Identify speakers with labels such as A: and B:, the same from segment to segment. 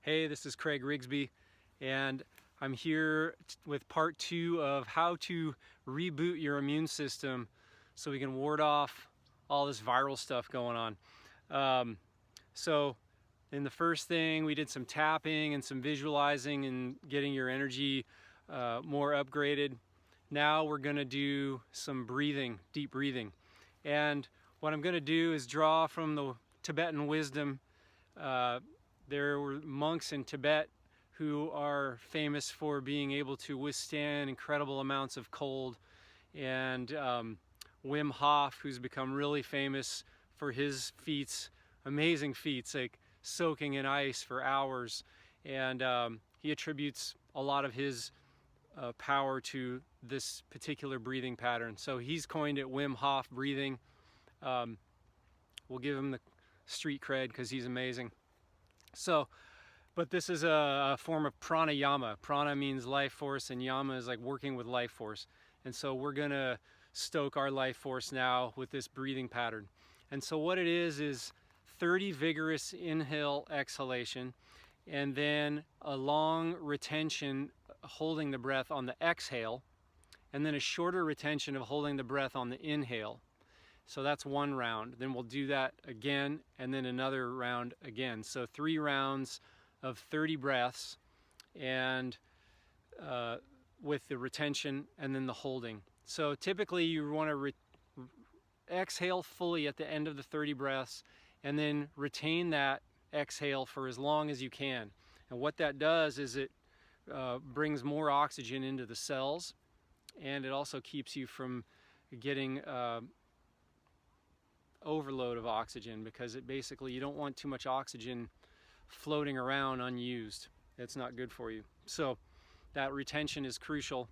A: Hey, this is Craig Rigsby, and I'm here with part 2 of how to reboot your immune system so we can ward off all this viral stuff going on. So in the first thing, we did some tapping and some visualizing and getting your energy more upgraded. Now we're going to do some breathing, deep breathing. And what I'm going to do is draw from the Tibetan wisdom. There were monks in Tibet who are famous for being able to withstand incredible amounts of cold. And Wim Hof, who's become really famous for his feats, amazing feats, like soaking in ice for hours. And he attributes a lot of his power to this particular breathing pattern. So he's coined it Wim Hof Breathing. We'll give him the street cred because he's amazing. So, but this is a form of pranayama. Prana means life force and yama is like working with life force. And so we're gonna stoke our life force now with this breathing pattern. And so what it is 30 vigorous inhale, exhalation, and then a long retention holding the breath on the exhale, and then a shorter retention of holding the breath on the inhale. So that's one round. Then we'll do that again, and then another round again. So 3 rounds of 30 breaths, and with the retention and then the holding. So typically you want to exhale fully at the end of the 30 breaths, and then retain that exhale for as long as you can. And what that does is it brings more oxygen into the cells, and it also keeps you from getting overload of oxygen, because it basically, you don't want too much oxygen floating around unused. It's not good for you. So that retention is crucial.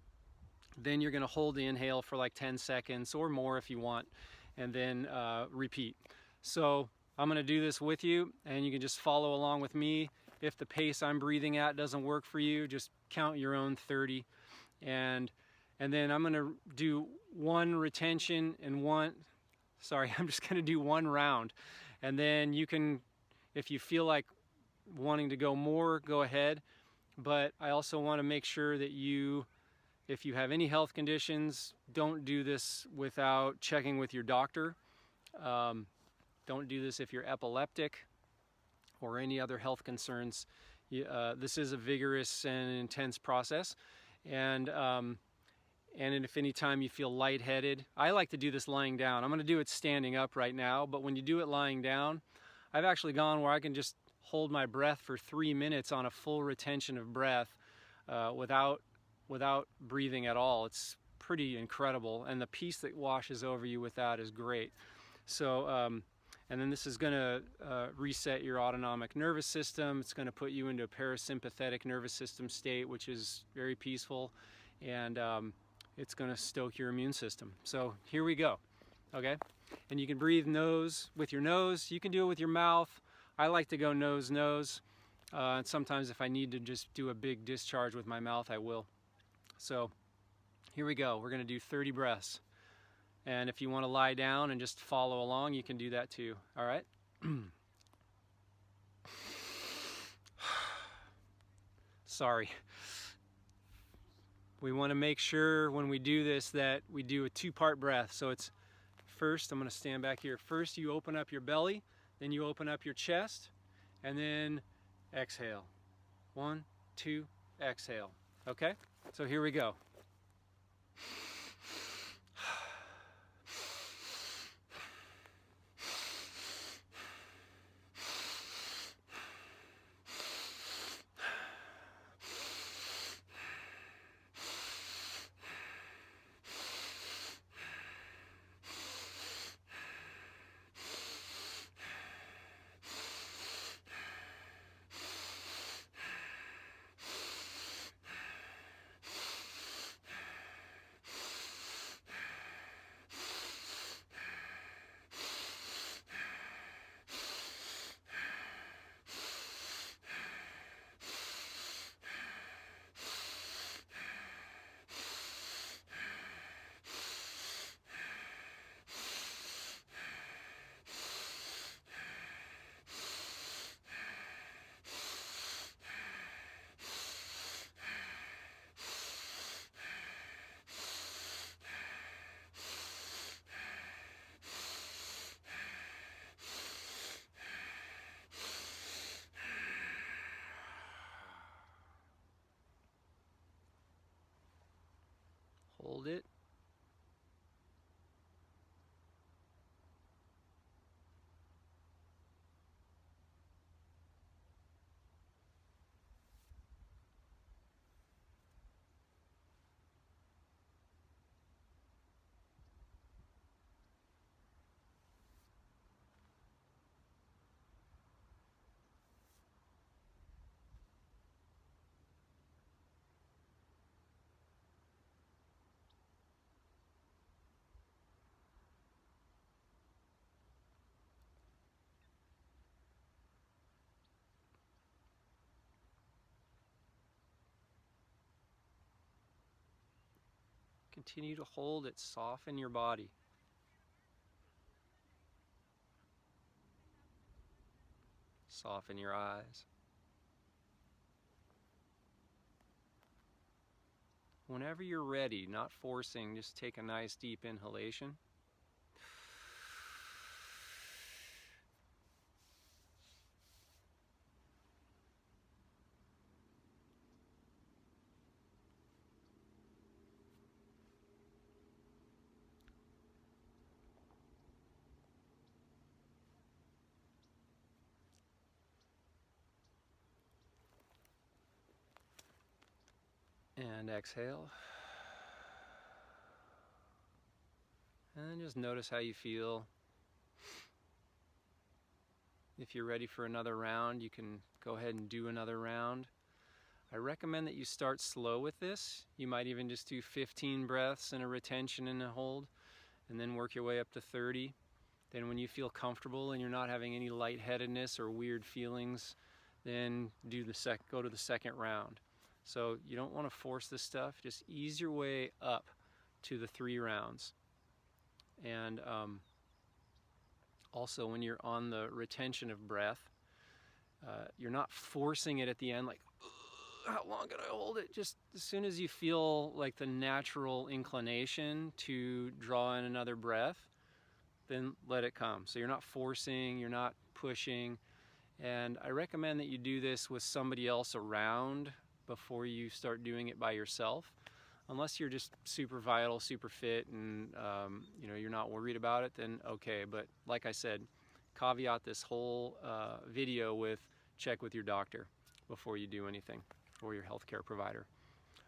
A: Then you're going to hold the inhale for like 10 seconds or more if you want, and then repeat. So I'm going to do this with you, and you can just follow along with me. If the pace I'm breathing at doesn't work for you, just count your own 30. And then I'm going to do one retention and I'm just going to do one round. And then you can, if you feel like wanting to go more, go ahead. But I also want to make sure that if you have any health conditions, don't do this without checking with your doctor. Don't do this if you're epileptic or any other health concerns. This is a vigorous and intense process. And if any time you feel lightheaded, I like to do this lying down. I'm going to do it standing up right now, but when you do it lying down, I've actually gone where I can just hold my breath for 3 minutes on a full retention of breath without breathing at all. It's pretty incredible, and the peace that washes over you with that is great. So, and then this is going to reset your autonomic nervous system. It's going to put you into a parasympathetic nervous system state, which is very peaceful, and it's going to stoke your immune system. So here we go, okay? And you can breathe with your nose. You can do it with your mouth. I like to go nose. And sometimes if I need to just do a big discharge with my mouth, I will. So here we go. We're going to do 30 breaths. And if you want to lie down and just follow along, you can do that too. All right? Sorry. We want to make sure when we do this that we do a 2-part breath. So it's first, I'm going to stand back here. First you open up your belly, then you open up your chest, and then exhale. 1, 2, exhale. Okay? So here we go. continue to hold it. Soften your body. Soften your eyes. Whenever you're ready, not forcing, just take a nice deep inhalation. And exhale. And just notice how you feel. If you're ready for another round, you can go ahead and do another round. I recommend that you start slow with this. You might even just do 15 breaths and a retention and a hold, and then work your way up to 30. Then when you feel comfortable and you're not having any lightheadedness or weird feelings, then go to the second round. So you don't want to force this stuff. Just ease your way up to the 3 rounds. And also when you're on the retention of breath, you're not forcing it at the end like, how long can I hold it? Just as soon as you feel like the natural inclination to draw in another breath, then let it come. So you're not forcing, you're not pushing. And I recommend that you do this with somebody else around before you start doing it by yourself. Unless you're just super vital, super fit, and you're not worried about it, then okay. But like I said, caveat this whole video with check with your doctor before you do anything, or your healthcare provider.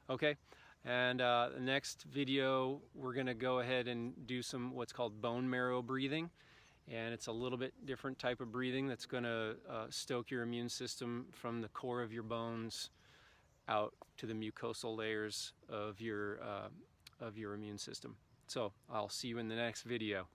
A: Okay, and the next video we're going to go ahead and do some what's called bone marrow breathing, and it's a little bit different type of breathing that's going to stoke your immune system from the core of your bones out to the mucosal layers of your immune system. So I'll see you in the next video.